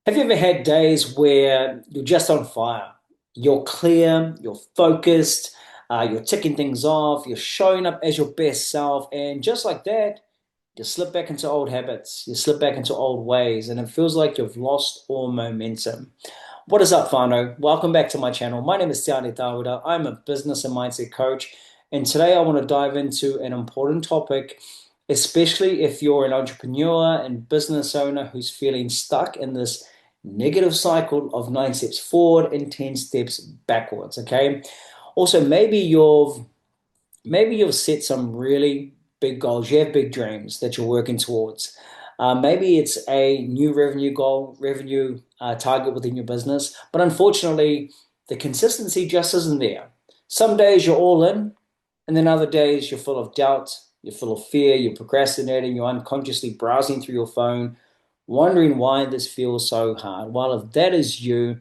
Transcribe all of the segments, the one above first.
Have you ever had days where you're just on fire? You're clear, you're focused, you're ticking things off, you're showing up as your best self, and just like that, you slip back into old habits, you slip back into old ways, and it feels like you've lost all momentum. What is up, Fano? Welcome back to my channel. My name is Tiare Tawera. I'm a business and mindset coach, and today I want to dive into an important topic, especially if you're an entrepreneur and business owner who's feeling stuck in this negative cycle of 9 steps forward and 10 steps backwards. Okay. Also, maybe you've set some really big goals. You have big dreams that you're working towards. Maybe it's a new revenue goal, revenue target within your business, but unfortunately, the consistency just isn't there. Some days you're all in, and then other days you're full of doubt, you're full of fear, you're procrastinating, you're unconsciously browsing through your phone, wondering why this feels so hard. Well, if that is you,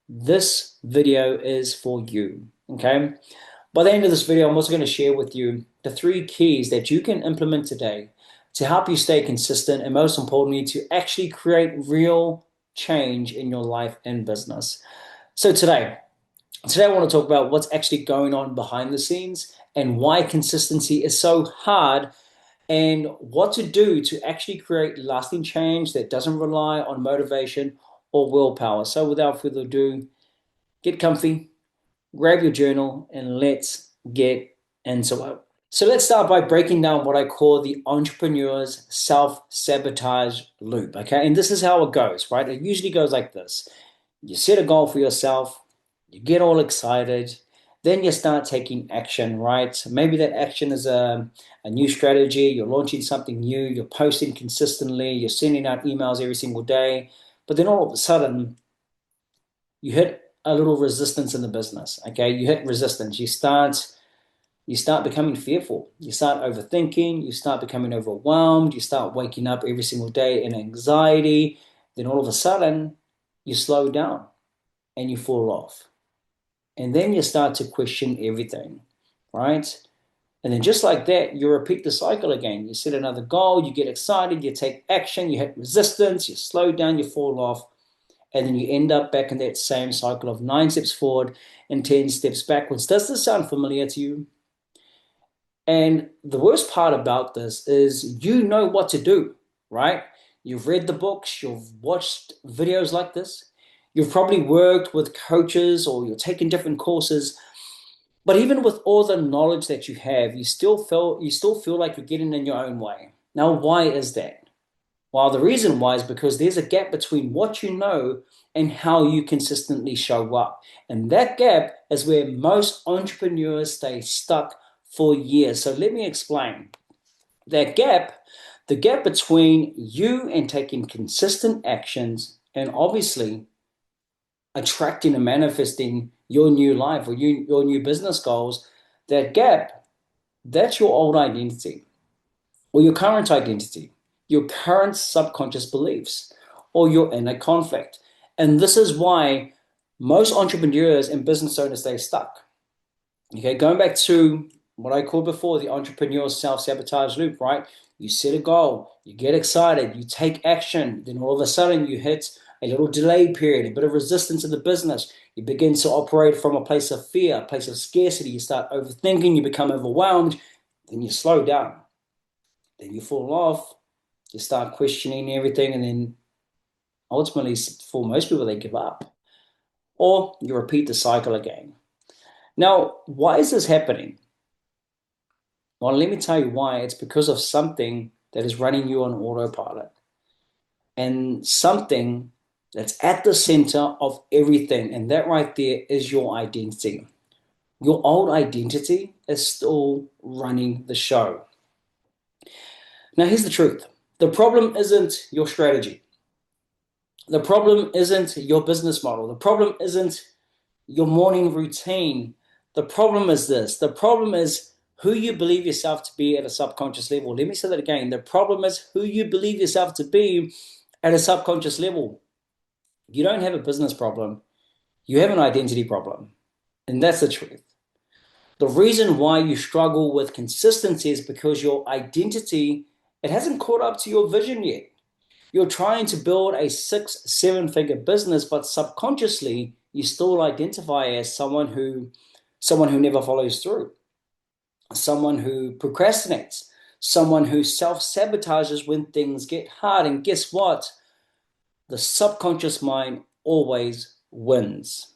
this video is for you. Okay. By the end of this video, I'm also going to share with you the 3 keys that you can implement today to help you stay consistent and, most importantly, to actually create real change in your life and business. So today I want to talk about what's actually going on behind the scenes and why consistency is so hard and what to do to actually create lasting change that doesn't rely on motivation or willpower. So without further ado, get comfy, grab your journal, and let's get into it. So let's start by breaking down what I call the entrepreneur's self-sabotage loop. Okay, and this is how it goes, right? It usually goes like this. You set a goal for yourself, you get all excited, then you start taking action, right? Maybe that action is a new strategy, you're launching something new, you're posting consistently, you're sending out emails every single day, but then all of a sudden, you hit a little resistance in the business. Okay, you hit resistance. You start becoming fearful. You start overthinking. You start becoming overwhelmed. You start waking up every single day in anxiety. Then all of a sudden, you slow down and you fall off. And then you start to question everything, right? And then just like that, you repeat the cycle again. You set another goal, you get excited, you take action, you hit resistance, you slow down, you fall off, and then you end up back in that same cycle of 9 steps forward and 10 steps backwards. Does this sound familiar to you? And the worst part about this is you know what to do, right? You've read the books, you've watched videos like this, you've probably worked with coaches or you're taking different courses, but even with all the knowledge that you have, you still feel like you're getting in your own way. Now, why is that? Well, the reason why is because there's a gap between what you know and how you consistently show up. And that gap is where most entrepreneurs stay stuck for years. So let me explain. That gap, the gap between you and taking consistent actions and obviously attracting and manifesting your new life or your new business goals, that gap, that's your old identity or your current identity, your current subconscious beliefs, or your inner conflict. And this is why most entrepreneurs and business owners stay stuck. Okay, going back to what I called before the entrepreneurial self-sabotage loop, right? You set a goal, you get excited, you take action, then all of a sudden you hit a little delay period, a bit of resistance in the business. You begin to operate from a place of fear, a place of scarcity. You start overthinking, you become overwhelmed, then you slow down. Then you fall off, you start questioning everything, and then ultimately, for most people, they give up. Or you repeat the cycle again. Now, why is this happening? Well, let me tell you why. It's because of something that is running you on autopilot and something that's at the center of everything. And that right there is your identity. Your old identity is still running the show. Now, here's the truth. The problem isn't your strategy. The problem isn't your business model. The problem isn't your morning routine. The problem is this. The problem is who you believe yourself to be at a subconscious level. Let me say that again. The problem is who you believe yourself to be at a subconscious level. You don't have a business problem. You have an identity problem. And that's the truth. The reason why you struggle with consistency is because your identity, it hasn't caught up to your vision yet. You're trying to build a 6, 7 figure business, but subconsciously you still identify as someone who never follows through, someone who procrastinates, someone who self-sabotages when things get hard. And guess what? The subconscious mind always wins.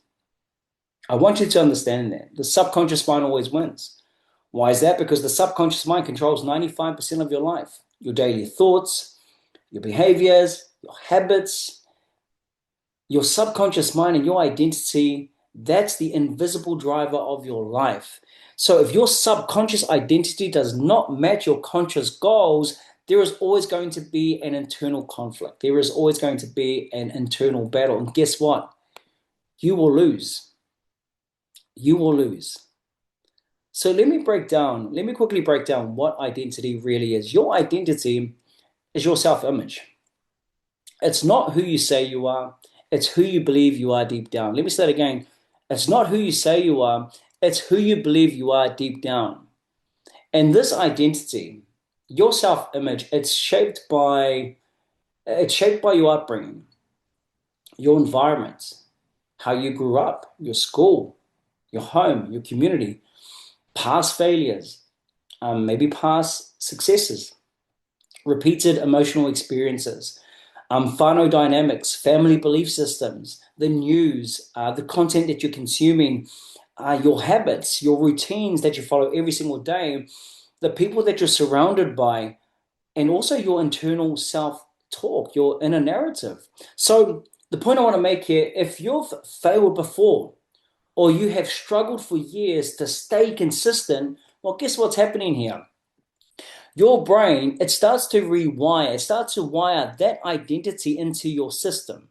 I want you to understand that. The subconscious mind always wins. Why is that? Because the subconscious mind controls 95% of your life, your daily thoughts, your behaviors, your habits, your subconscious mind and your identity. That's the invisible driver of your life. So if your subconscious identity does not match your conscious goals, there is always going to be an internal conflict. There is always going to be an internal battle. And guess what? You will lose. You will lose. So let me quickly break down what identity really is. Your identity is your self-image. It's not who you say you are. It's who you believe you are deep down. Let me say that again. It's not who you say you are. It's who you believe you are deep down. And this identity, your self-image, it's shaped by your upbringing, your environment, how you grew up, your school, your home, your community, past failures, maybe past successes, repeated emotional experiences, whānau dynamics, family belief systems, the news, the content that you're consuming, your habits, your routines that you follow every single day, the people that you're surrounded by, and also your internal self-talk, your inner narrative. So the point I want to make here, if you've failed before, or you have struggled for years to stay consistent, well, guess what's happening here? Your brain, it starts to rewire, it starts to wire that identity into your system.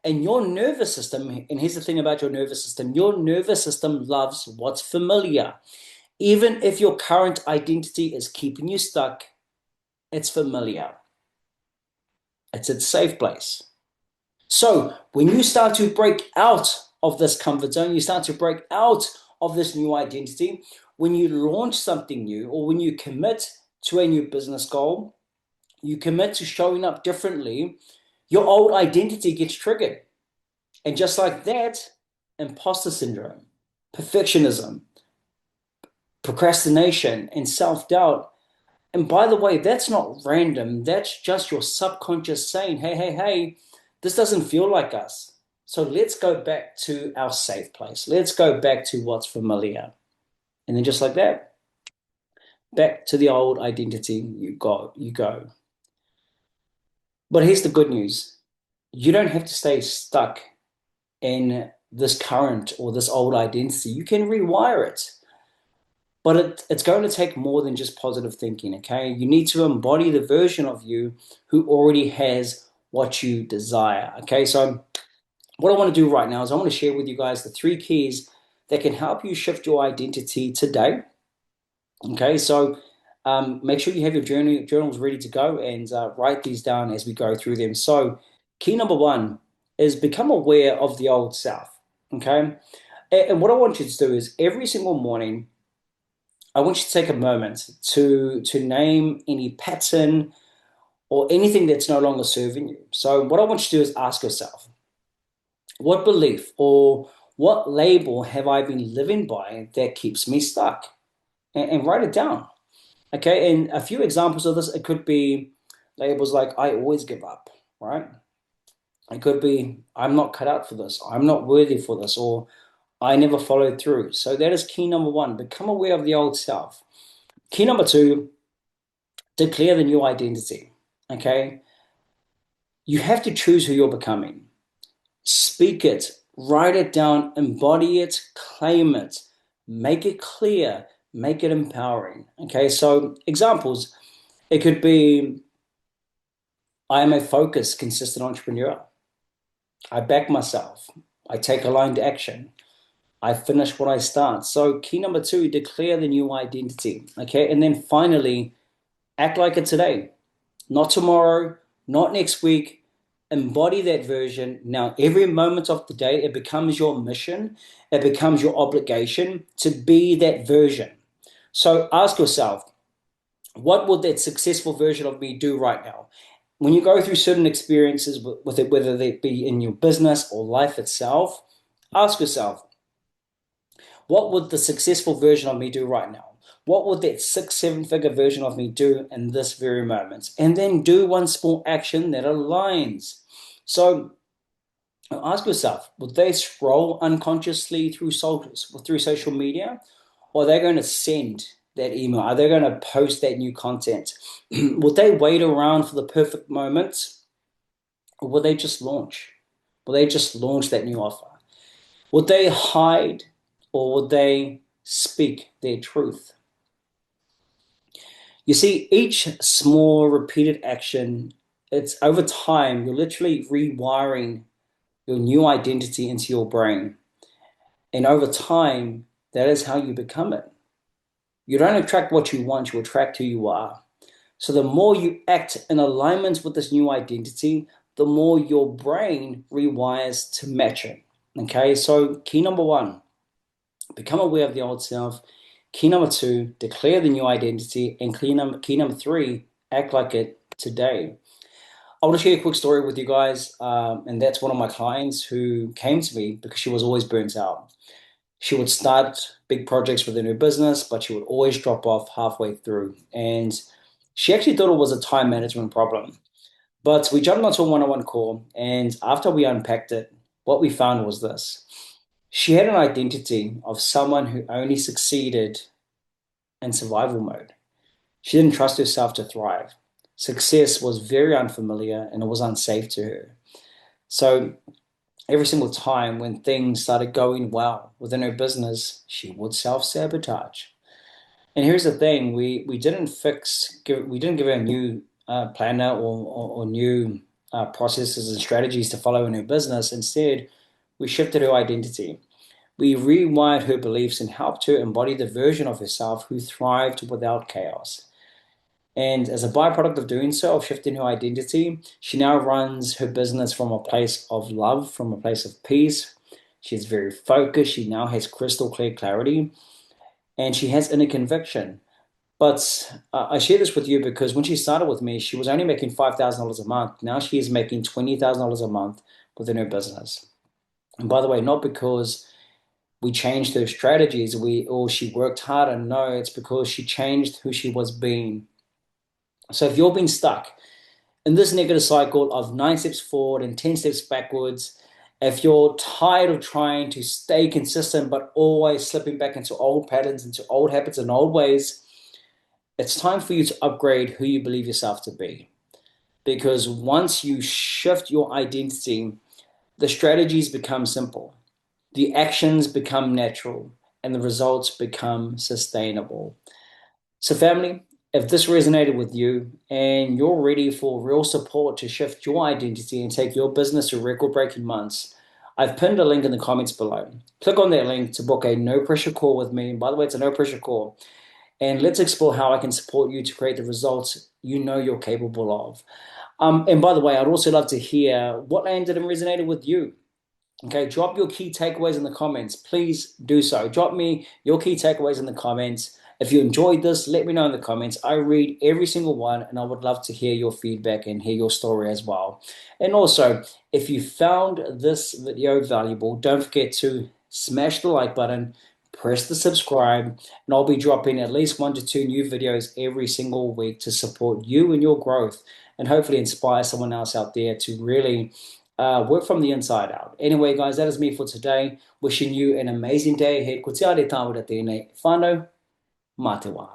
And your nervous system, and here's the thing about your nervous system loves what's familiar. Even if your current identity is keeping you stuck, it's familiar. It's its safe place. So when you start to break out of this comfort zone, you start to break out of this new identity, when you launch something new, or when you commit to a new business goal, you commit to showing up differently, your old identity gets triggered. And just like that, imposter syndrome, perfectionism, procrastination, and self-doubt. And by the way, that's not random. That's just your subconscious saying, hey, this doesn't feel like us. So let's go back to our safe place. Let's go back to what's familiar. And then just like that, back to the old identity you go. But here's the good news. You don't have to stay stuck in this current or this old identity. You can rewire it. But it's going to take more than just positive thinking, okay? You need to embody the version of you who already has what you desire, okay? So what I want to do right now is I want to share with you guys the 3 keys that can help you shift your identity today, okay? So make sure you have your journals ready to go and write these down as we go through them. So key number 1 is become aware of the old self, okay? And what I want you to do is every single morning, I want you to take a moment to name any pattern or anything that's no longer serving you. So what I want you to do is ask yourself, what belief or what label have I been living by that keeps me stuck? And write it down. Okay, and a few examples of this, it could be labels like I always give up, right? It could be I'm not cut out for this, I'm not worthy for this, or I never followed through. So that is key number 1, become aware of the old self. Key number 2, declare the new identity, okay? You have to choose who you're becoming. Speak it, write it down, embody it, claim it, make it clear, make it empowering, okay? So examples, it could be, I am a focused, consistent entrepreneur. I back myself. I take aligned action. I finish what I start. So key number 2, declare the new identity, okay? And then finally, act like it today, not tomorrow, not next week. Embody that version. Now, every moment of the day, it becomes your mission. It becomes your obligation to be that version. So ask yourself, what would that successful version of me do right now? when you go through certain experiences with it, whether they be in your business or life itself, ask yourself, what would the successful version of me do right now? What would that six, seven figure version of me do in this very moment? And then do one small action that aligns. So ask yourself, would they scroll unconsciously through social media? Or are they going to send that email? Are they going to post that new content? Would they wait around for the perfect moment? Or will they just launch? Will they just launch that new offer? Would they hide or would they speak their truth? You see, each small repeated action, it's over time, you're literally rewiring your new identity into your brain. And over time, that is how you become it. You don't attract what you want, you attract who you are. So the more you act in alignment with this new identity, the more your brain rewires to match it. Okay, so key number one, become aware of the old self. Key number two, declare the new identity. And key number three, act like it today. I want to share a quick story with you guys. And that's one of my clients who came to me because she was always burnt out. She would start big projects within her business, but she would always drop off halfway through. And she actually thought it was a time management problem. But we jumped onto a one-on-one call, and after we unpacked it, what we found was this. She had an identity of someone who only succeeded in survival mode. She didn't trust herself to thrive. Success was very unfamiliar and it was unsafe to her. So every single time when things started going well within her business, she would self-sabotage. And here's the thing: we didn't we didn't give her a new planner or new processes and strategies to follow in her business. Instead, we shifted her identity. We rewired her beliefs and helped her embody the version of herself who thrived without chaos. And as a byproduct of doing so, of shifting her identity, she now runs her business from a place of love, from a place of peace. She's very focused. She now has crystal clear clarity and she has inner conviction. But I share this with you because when she started with me, she was only making $5,000 a month. Now she is making $20,000 a month within her business. And by the way, not because we changed her strategies, or she worked harder. No, it's because she changed who she was being. So if you're being stuck in this negative cycle of 9 steps forward and 10 steps backwards, if you're tired of trying to stay consistent but always slipping back into old patterns, into old habits and old ways, it's time for you to upgrade who you believe yourself to be. Because once you shift your identity, the strategies become simple, the actions become natural, and the results become sustainable. So, family, if this resonated with you and you're ready for real support to shift your identity and take your business to record breaking months, I've pinned a link in the comments below. Click on that link to book a no pressure call with me. And by the way, it's a no pressure call. And let's explore how I can support you to create the results you know you're capable of. And by the way, I'd also love to hear what landed and resonated with you. Okay, drop your key takeaways in the comments. Please do so. Drop me your key takeaways in the comments. If you enjoyed this, let me know in the comments. I read every single one and I would love to hear your feedback and hear your story as well. And also, if you found this video valuable, don't forget to smash the like button, press the subscribe, and I'll be dropping at least 1 to 2 new videos every single week to support you and your growth and hopefully inspire someone else out there to really work from the inside out. Anyway, guys, that is me for today. Wishing you an amazing day ahead. Ko tiare Tawera tēnei. Whānau, mā te wā.